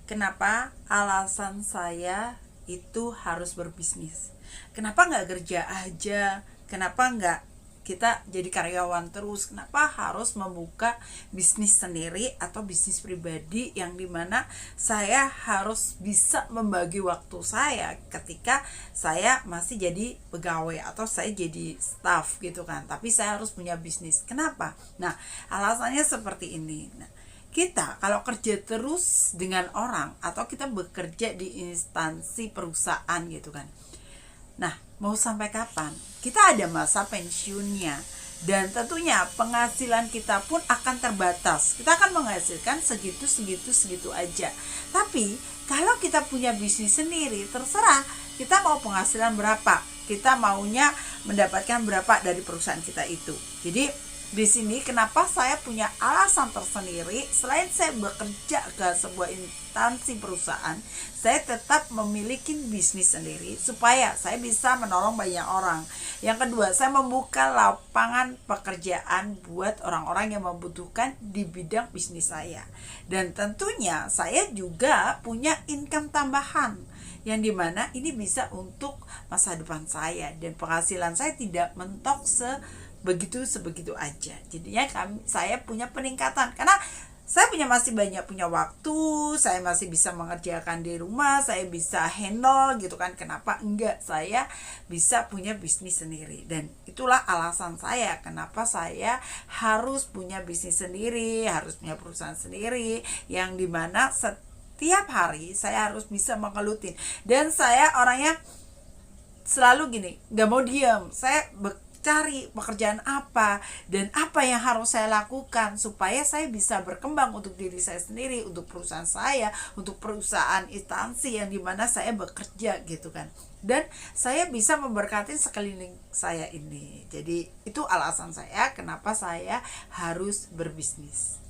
Kenapa alasan saya itu harus berbisnis? Kenapa nggak kerja aja? Kenapa nggak kita jadi karyawan terus? Kenapa harus membuka bisnis sendiri atau bisnis pribadi yang dimana saya harus bisa membagi waktu saya ketika saya masih jadi pegawai atau saya jadi staff gitu kan, tapi saya harus punya bisnis. Kenapa? Nah, alasannya seperti ini. Kita kalau kerja terus dengan orang atau kita bekerja di instansi perusahaan gitu kan, nah mau sampai kapan? Kita ada masa pensiunnya, dan tentunya penghasilan kita pun akan terbatas. Kita akan menghasilkan segitu aja. Tapi kalau kita punya bisnis sendiri, terserah kita mau penghasilan berapa, kita maunya mendapatkan berapa dari perusahaan kita itu. Jadi di sini kenapa saya punya alasan tersendiri, selain saya bekerja ke sebuah instansi perusahaan, saya tetap memiliki bisnis sendiri supaya saya bisa menolong banyak orang. Yang kedua, saya membuka lapangan pekerjaan buat orang-orang yang membutuhkan di bidang bisnis saya. Dan tentunya saya juga punya income tambahan yang dimana ini bisa untuk masa depan saya, dan penghasilan saya tidak mentok sebegitu aja. Jadinya saya punya peningkatan karena saya masih banyak punya waktu, saya masih bisa mengerjakan di rumah, saya bisa handle gitu kan. Kenapa enggak saya bisa punya bisnis sendiri? Dan itulah alasan saya kenapa saya harus punya bisnis sendiri, harus punya perusahaan sendiri, yang dimana setiap hari saya harus bisa mengelutin. Dan saya orangnya selalu gini, gak mau diam. Saya cari pekerjaan apa dan apa yang harus saya lakukan supaya saya bisa berkembang untuk diri saya sendiri, untuk perusahaan saya, untuk perusahaan instansi yang dimana saya bekerja gitu kan. Dan saya bisa memberkati sekeliling saya ini. Jadi itu alasan saya kenapa saya harus berbisnis.